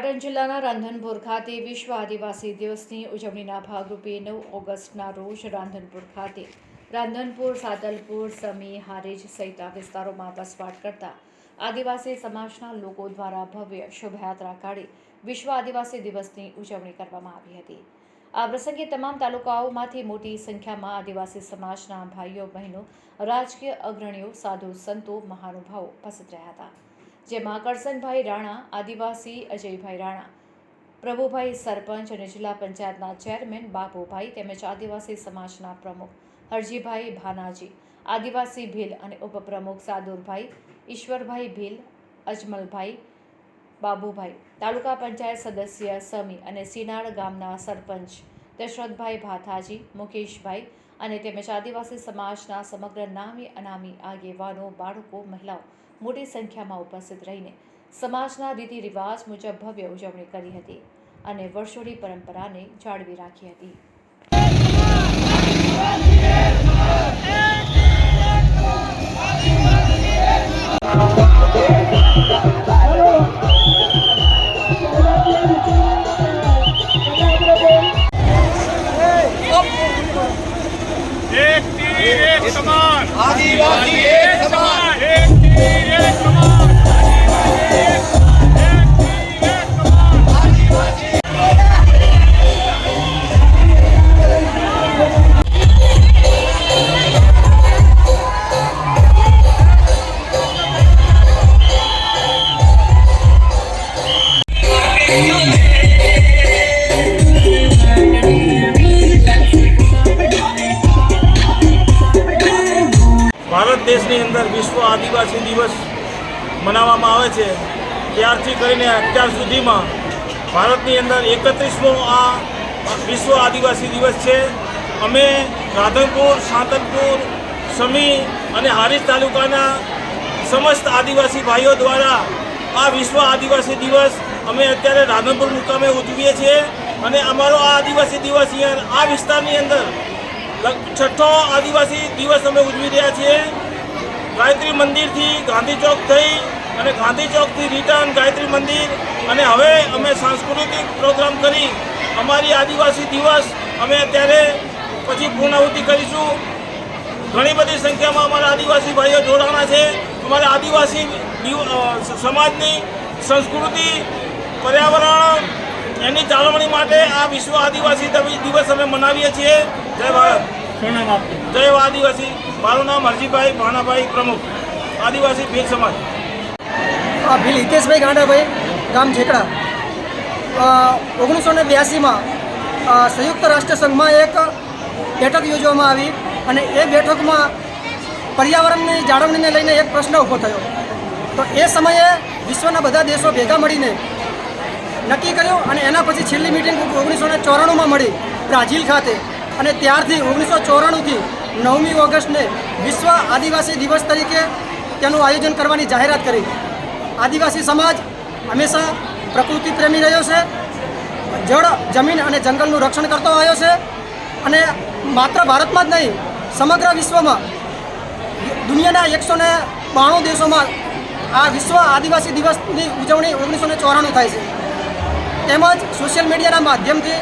પાટણ જિલ્લાના રાંધનપુર ખાતે વિશ્વ આદિવાસી દિવસની ઉજવણીના ભાગરૂપે 9 ઓગસ્ટના રોજ રાંધનપુર ખાતે રાંધનપુર, સાતલપુર, સમી, હારીજ સહિતના વિસ્તારોમાં વસવાટ કરતા આદિવાસી સમાજના લોકો દ્વારા ભવ્ય શોભાયાત્રા કાઢી વિશ્વ આદિવાસી દિવસની ઉજવણી કરવામાં આવી હતી। આ પ્રસંગે તમામ તાલુકાઓમાંથી મોટી સંખ્યામાં આદિવાસી સમાજના ભાઈઓ બહેનો, રાજકીય અગ્રણીઓ, સાધુ સંતો, મહાનુભાવો ઉપસ્થિત રહ્યા હતા, જેમાં કરસનભાઈ રાણા, આદિવાસી અજયભાઈ રાણા, પ્રભુભાઈ સરપંચ અને જિલ્લા પંચાયતના ચેરમેન બાબુભાઈ તેમજ આદિવાસી સમાજના પ્રમુખ હરજીભાઈ ભાનાજી, આદિવાસી ભીલ અને ઉપપ્રમુખ સાદુરભાઈ, ઈશ્વરભાઈ ભીલ, અજમલભાઈ, બાબુભાઈ, તાલુકા પંચાયત સદસ્ય સમી અને સિનાળ ગામના સરપંચ દશરથભાઈ ભાથાજી, મુકેશભાઈ અને તેમજ આદિવાસી સમાજના સમગ્ર નામી અનામી આગેવાનો, બાળકો, મહિલાઓ મોટી સંખ્યામાં ઉપસ્થિત રહીને સમાજના રીતિ રિવાજ મુજબ ભવ્ય ઉજવણી કરી હતી અને વર્ષોની પરંપરાને જાળવી રાખી હતી। एक तीर एक समान, आदिवासी एक समान, एक तीर एक समान, एक तीर एक समान, आदिवासी ભારત દેશની અંદર વિશ્વ આદિવાસી દિવસ મનાવવામાં આવે છે। ત્યારથી કરીને અત્યાર સુધીમાં ભારતની અંદર 31મો આ વિશ્વ આદિવાસી દિવસ છે। અમે રાધનપુર, સાતલપુર, સમી અને હારીજ તાલુકાના સમસ્ત આદિવાસી ભાઈઓ દ્વારા આ વિશ્વ આદિવાસી દિવસ અમે અત્યારે રાધનપુર મુકામે ઉજવીએ છીએ અને અમારો આ આદિવાસી દિવસ અહીંયા આ વિસ્તારની અંદર 6ઠ્ઠો આદિવાસી દિવસ અમે ઉજવી રહ્યા છીએ। ગાયત્રી મંદિરથી ગાંધી ચોક થઈ અને ગાંધી ચોકથી રિટર્ન ગાયત્રી મંદિર અને હવે અમે સાંસ્કૃતિક પ્રોગ્રામ કરી અમારી આદિવાસી દિવસ અમે અત્યારે પછી પૂર્ણાહુતિ કરીશું। ઘણી બધી સંખ્યામાં અમારા આદિવાસી ભાઈઓ જોડાણા છે। અમારા આદિવાસી સમાજની સંસ્કૃતિ, પર્યાવરણ એની જાળવણી માટે આ વિશ્વ આદિવાસી દિવસ અમે મનાવીએ છીએ। જય ભારત, જય આદિવાસી। મારું નામ હરજીભાઈ ભાનાભાઈ, પ્રમુખ આદિવાસી ભીલ સમાજ। ભીલ હિતેશભાઈ ગાંડાભાઈ, ગામ ઝેકડા। 1982માં સંયુક્ત રાષ્ટ્ર સંઘમાં એક બેઠક યોજવામાં આવી અને એ બેઠકમાં પર્યાવરણની જાળવણીને લઈને એક પ્રશ્ન ઊભો થયો। તો એ સમયે વિશ્વના બધા દેશો ભેગા મળીને નક્કી કર્યું અને એના પછી છેલ્લી મિટિંગ 1994માં મળી બ્રાઝિલ ખાતે અને ત્યારથી 1994થી 9મી ઓગસ્ટને વિશ્વ આદિવાસી દિવસ તરીકે તેનું આયોજન કરવાની જાહેરાત કરી। આદિવાસી સમાજ હંમેશા પ્રકૃતિ પ્રેમી રહ્યો છે, જળ, જમીન અને જંગલનું રક્ષણ કરતો આવ્યો છે અને માત્ર ભારતમાં જ નહીં, સમગ્ર વિશ્વમાં દુનિયાના 192 દેશોમાં આ વિશ્વ આદિવાસી દિવસની ઉજવણી 1994 થાય છે। તેમજ સોશિયલ મીડિયાના માધ્યમથી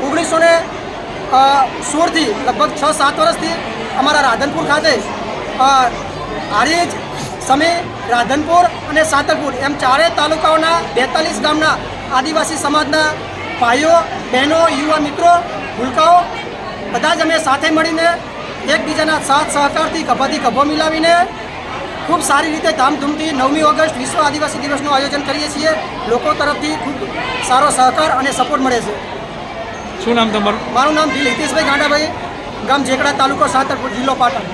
1916થી લગભગ 6-7 વર્ષથી અમારા રાધનપુર ખાતે હારીજ, સમી, રાધનપુર અને સાતલપુર એમ ચારેય તાલુકાઓના 42 ગામના આદિવાસી સમાજના ભાઈઓ, બહેનો, યુવા મિત્રો, ભૂલકાઓ બધા જ અમે સાથે મળીને એકબીજાના સાથ સહકારથી ખભાથી ખભો મિલાવીને ખૂબ સારી રીતે ધામધૂમથી 9મી ઓગસ્ટ વિશ્વ આદિવાસી દિવસનું આયોજન કરીએ છીએ। લોકો તરફથી ખૂબ સારો સહકાર અને સપોર્ટ મળે છે। શું નામ તમારું? મારું નામ ભીલ હિતેશભાઈ ગાંડાભાઈ, ગામ ઝેકડા, તાલુકો સાતલપુર, જિલ્લો પાટણ।